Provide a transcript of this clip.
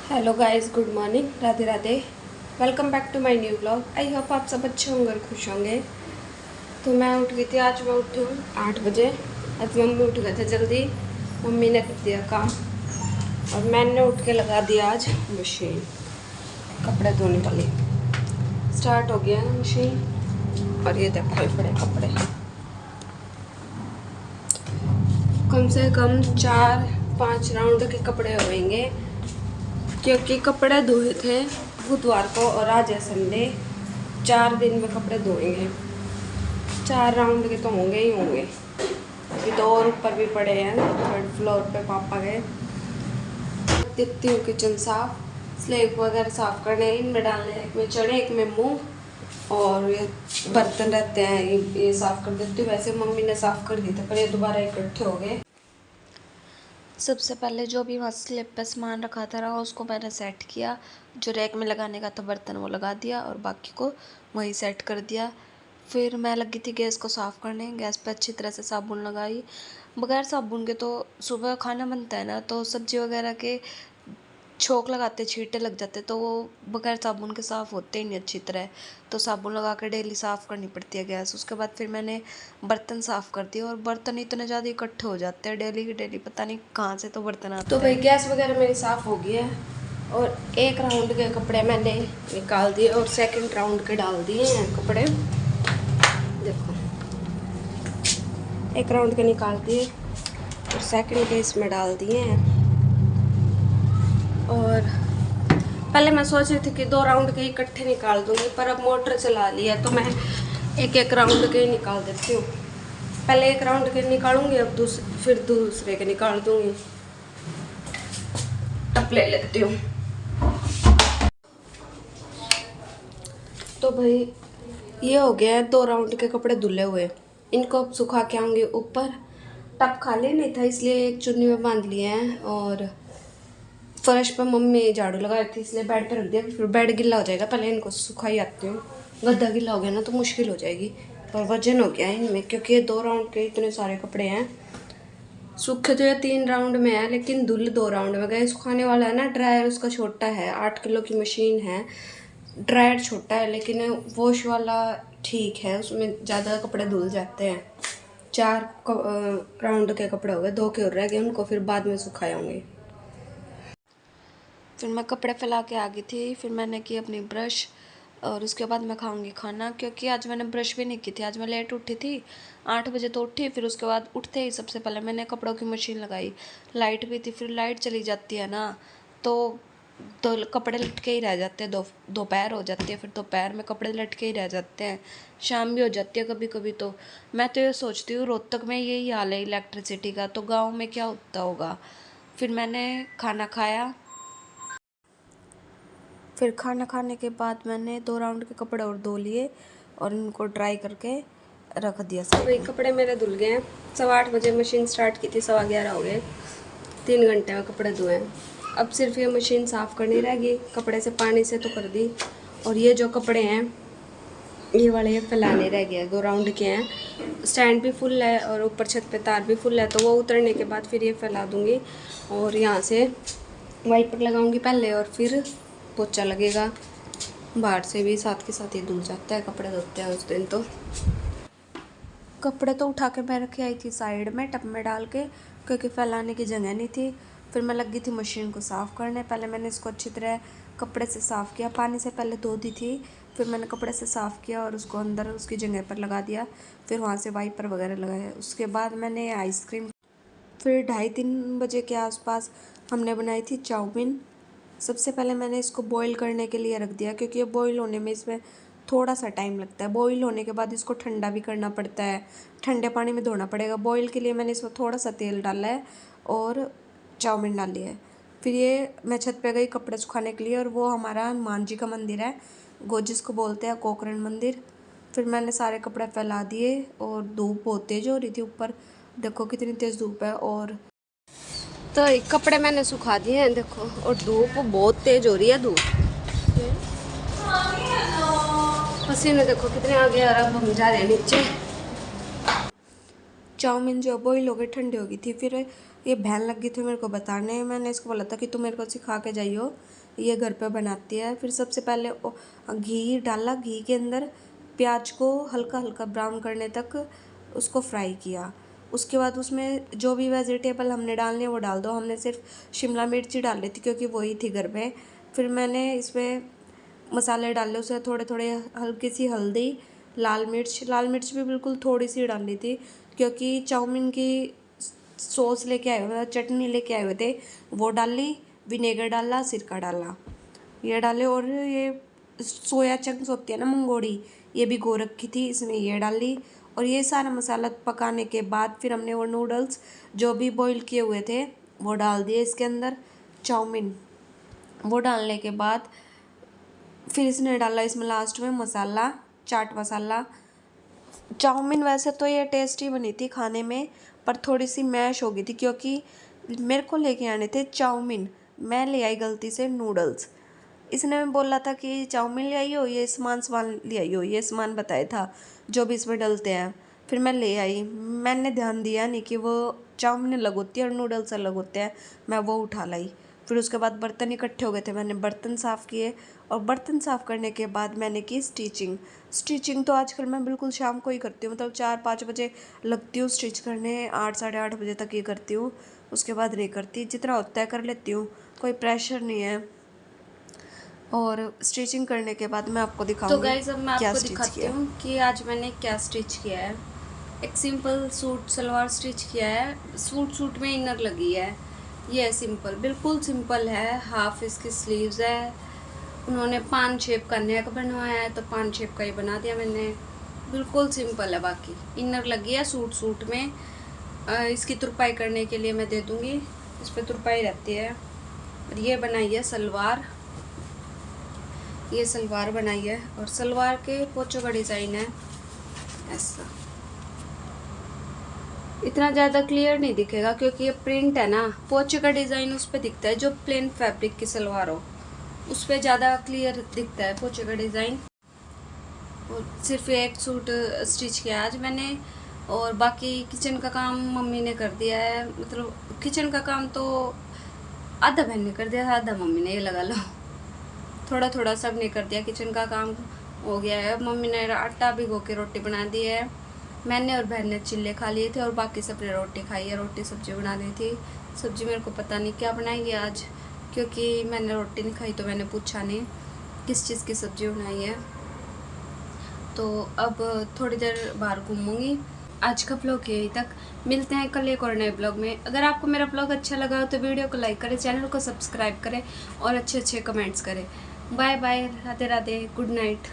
Hello guys, good morning, Radhe Radhe. Welcome back to my new blog. I hope आप सब अच्छे होंगे और खुश होंगे। तो मैं उठ गई थी, आज मैं उठी हूँ 8 बजे। आज मम्मी उठ गए थे जल्दी, मम्मी ने कर दिया काम और मैंने उठ के लगा दिया आज मशीन कपड़े धोने वाली। स्टार्ट हो गया है मशीन और ये देखो ये बड़े कपड़े, कम से कम 4-5 राउंड के कपड़े होंगे क्योंकि कपड़े धोए थे बुधवार को और आज है संडे। 4 दिन में कपड़े धोएंगे, 4 राउंड के तो होंगे ही होंगे। अभी तो और ऊपर भी पड़े हैं, 3rd फ्लोर पे पापा गए। देखती हूँ किचन साफ, स्लेब वगैरह साफ करने, इनमें डालने, एक में चने एक में मूँग और ये बर्तन रहते हैं ये साफ कर देती हूँ। वैसे मम्मी ने साफ कर दिए थे पर ये दोबारा इकट्ठे हो गए। सबसे पहले जो भी वहाँ स्लिप पे सामान रखा था रहा उसको मैंने सेट किया। जो रैक में लगाने का था बर्तन वो लगा दिया और बाकी को वहीं सेट कर दिया। फिर मैं लगी थी गैस को साफ़ करने। गैस पे अच्छी तरह से साबुन लगाई। बगैर साबुन के तो सुबह खाना बनता है ना, तो सब्ज़ी वगैरह के छोंक लगाते छींटे लग जाते, तो वो बगैर साबुन के साफ़ होते ही नहीं अच्छी तरह। तो साबुन लगा कर डेली साफ़ करनी पड़ती है गैस। उसके बाद फिर मैंने बर्तन साफ़ कर दिए और बर्तन इतने ज़्यादा इकट्ठे हो जाते हैं डेली के डेली, पता नहीं कहाँ से तो बर्तन आते तो हैं। भाई गैस वगैरह मेरी साफ़ हो गई है और 1 राउंड के कपड़े मैंने निकाल दिए और 2nd राउंड के डाल दिए हैं कपड़े। देखो 1 राउंड के निकाल दिए और 2nd के इसमें डाल दिए हैं। और पहले मैं सोच रही थी कि 2 राउंड के इकट्ठे निकाल दूंगी, पर अब मोटर चला ली है तो मैं 1-1 राउंड के ही निकाल देती हूँ। पहले 1 राउंड के निकालूंगी, अब फिर दूसरे के निकाल दूंगी। टप ले लेती हूँ। तो भाई ये हो गया है 2 राउंड के कपड़े धुले हुए। इनको अब सुखा के आऊँगी ऊपर। टप खाली नहीं था इसलिए एक चुन्नी में बांध लिए हैं और फर्श पर मम्मी झाड़ू लगा रही थी इसलिए बेड पर रख दिया। फिर बेड गिल्ला हो जाएगा, पहले इनको सुखा ही आती हूँ। गद्दा गिल्ला हो गया ना तो मुश्किल हो जाएगी और वजन हो गया है इनमें, क्योंकि ये 2 राउंड के इतने सारे कपड़े हैं। सूखे तो ये 3 राउंड में है लेकिन धुल 2 राउंड में गए। सुखाने वाला है ना ड्रायर, उसका छोटा है, 8 किलो की मशीन है। ड्रायर छोटा है लेकिन वॉश वाला ठीक है, उसमें ज़्यादा कपड़े धुल जाते हैं। 4 राउंड के कपड़े हो गए, 2 के और रह गए, उनको फिर बाद में सुखाए होंगे। फिर मैं कपड़े फैला के आ गई थी। फिर मैंने की अपनी ब्रश और उसके बाद मैं खाऊंगी खाना, क्योंकि आज मैंने ब्रश भी नहीं की थी। आज मैं लेट उठी थी, 8 बजे तो उठी। फिर उसके बाद उठते ही सबसे पहले मैंने कपड़ों की मशीन लगाई। लाइट भी थी, फिर लाइट चली जाती है ना तो कपड़े लटके ही रह जाते हैं। दोपहर हो जाती है, फिर दोपहर में कपड़े लटके ही रह जाते हैं। शाम भी हो जाती है कभी कभी। तो मैं तो ये सोचती हूँ रोहतक में यही हाल है इलेक्ट्रिसिटी का, तो गाँव में क्या होता होगा। फिर मैंने खाना खाया। फिर खाना खाने के बाद मैंने 2 राउंड के कपड़े और धो लिए और इनको ड्राई करके रख दिया साइड वही में। कपड़े मेरे धुल गए हैं। 8:15 बजे मशीन स्टार्ट की थी, 11:15 हो गए। 3 घंटे में कपड़े धोए हैं। अब सिर्फ ये मशीन साफ़ करनी रह गई। कपड़े से पानी से तो कर दी और ये जो कपड़े हैं ये वाले ये फैलाने रह गए। 2 राउंड के हैं, स्टैंड भी फुल है और ऊपर छत पे तार भी फुल है, तो वो उतरने के बाद फिर ये फैला दूँगी और यहाँ से वाइपर लगाऊंगी पहले और फिर पोछा लगेगा। बाहर से भी साथ के साथ ही धुल जाता है, कपड़े धोते हैं उस दिन। तो कपड़े तो उठा के मैं रखे आई थी साइड में टब में डाल के, क्योंकि फैलाने की जगह नहीं थी। फिर मैं लगी थी मशीन को साफ़ करने। पहले मैंने इसको अच्छी तरह कपड़े से साफ़ किया, पानी से पहले धो दी थी। फिर मैंने कपड़े से साफ़ किया और उसको अंदर उसकी जगह पर लगा दिया। फिर वहाँ से वाइपर वगैरह लगाया। उसके बाद मैंने आइसक्रीम, फिर 2:30-3 बजे के आसपास हमने बनाई थी चाउमीन। सबसे पहले मैंने इसको बॉईल करने के लिए रख दिया, क्योंकि ये बॉईल होने में इसमें थोड़ा सा टाइम लगता है। बॉईल होने के बाद इसको ठंडा भी करना पड़ता है, ठंडे पानी में धोना पड़ेगा। बॉईल के लिए मैंने इसमें थोड़ा सा तेल डाला है और चाउमीन डाली है। फिर ये मैं छत पे गई कपड़े सुखाने के लिए और वो हमारा हनुमान जी का मंदिर है, जिसको बोलते हैं कोकरण मंदिर। फिर मैंने सारे कपड़े फैला दिए और धूप बहुत तेज़ हो रही थी ऊपर, देखो कितनी तेज़ धूप है। और तो कपड़े मैंने सुखा दिए हैं देखो, और धूप बहुत तेज हो रही है। धूप पसीने देखो कितने आगे आ रहा, हम जा रहे हैं नीचे। चाउमीन जो बॉईल हो गई ठंडी हो गई थी। फिर ये बहन लग गई थी मेरे को बताने। मैंने इसको बोला था कि तू मेरे को सिखा के जाइयो, ये घर पे बनाती है। फिर सबसे पहले घी डाला, घी के अंदर प्याज को हल्का हल्का ब्राउन करने तक उसको फ्राई किया। उसके बाद उसमें जो भी वेजिटेबल हमने डालने वो डाल दो। हमने सिर्फ शिमला मिर्च ही डाल ली थी क्योंकि वही थी घर में। फिर मैंने इसमें मसाले डाले, उसे थोड़े थोड़े हल्की सी हल्दी, लाल मिर्च भी बिल्कुल थोड़ी सी डाली थी क्योंकि चाउमीन की सॉस लेके आए हुए, चटनी लेके आए हुए थे, वो डाली, विनेगर डाला, सिरका डाला, ये डाले। और ये सोया चंक्स होती है ना मंगोड़ी, ये भी गो रखी थी, इसमें ये डाली। और ये सारा मसाला पकाने के बाद फिर हमने वो नूडल्स जो भी बॉईल किए हुए थे वो डाल दिए इसके अंदर, चाउमीन वो डालने के बाद फिर इसने डाला इसमें लास्ट में मसाला, चाट मसाला। चाउमीन वैसे तो ये टेस्टी बनी थी खाने में, पर थोड़ी सी मैश हो गई थी क्योंकि मेरे को लेके आने थे चाउमीन, मैं ले आई गलती से नूडल्स। इसने बोला था कि चाउमीन ले आई हो, ये सामान ले आई हो, ये सामान बताया था जो भी इसमें डलते हैं। फिर मैं ले आई, मैंने ध्यान दिया नहीं कि वो चाउमीन अलग होती है और नूडल्स अलग होते हैं, मैं वो उठा लाई। फिर उसके बाद बर्तन इकट्ठे हो गए थे, मैंने बर्तन साफ़ किए। और बर्तन साफ़ करने के बाद मैंने की स्टिचिंग तो आजकल मैं बिल्कुल शाम को ही करती हूँ, मतलब 4-5 बजे लगती हूँ स्टिच करने, 8-8:30 बजे तक ये करती हूँ, उसके बाद नहीं करती। जितना होता है कर लेती हूँ, कोई प्रेशर नहीं है। और स्टिचिंग करने के बाद मैं आपको दिखाऊंगी तो गाइस अब मैं आपको स्टिच दिखाती किया। हूँ कि आज मैंने क्या स्टिच किया है। एक सिंपल सूट सलवार स्टिच किया है, सूट में इनर लगी है। ये है सिंपल, बिल्कुल सिंपल है। हाफ इसकी स्लीव्स है, उन्होंने पान शेप का नेक बनवाया है तो पान शेप का ही बना दिया मैंने, बिल्कुल सिंपल है। बाकी इनर लगी है सूट में। इसकी तुरपाई करने के लिए मैं दे दूँगी, इस पर तुरपाई रहती है। और ये बनाई है सलवार, ये सलवार बनाई है और सलवार के पोंचों का डिज़ाइन है ऐसा। इतना ज़्यादा क्लियर नहीं दिखेगा क्योंकि ये प्रिंट है ना, पोंचे का डिज़ाइन उस पर दिखता है, जो प्लेन फैब्रिक की सलवार हो उस पर ज़्यादा क्लियर दिखता है पोंचे का डिज़ाइन। और सिर्फ एक सूट स्टिच किया आज मैंने, और बाकी किचन का काम मम्मी ने कर दिया है। मतलब किचन का काम तो आधा बहन ने कर दिया था, आधा मम्मी ने, ये लगा लो, थोड़ा थोड़ा सब ने कर दिया। किचन का काम हो गया है। मम्मी ने आटा भिगो के रोटी बना दी है, मैंने और बहन ने चिल्ले खा लिए थे और बाकी सब ने रोटी खाई है। रोटी सब्जी बना दी थी, सब्जी मेरे को पता नहीं क्या बनाएंगे आज क्योंकि मैंने रोटी नहीं खाई तो मैंने पूछा नहीं किस चीज़ की सब्जी बनाई है। तो अब थोड़ी देर बाहर घूमूंगी। आज का ब्लॉग यहीं तक, मिलते हैं कल एक और नए ब्लॉग में। अगर आपको मेरा ब्लॉग अच्छा लगा हो तो वीडियो को लाइक करें, चैनल को सब्सक्राइब करें और अच्छे अच्छे कमेंट्स करें। Bye bye, Radhe Radhe, good night.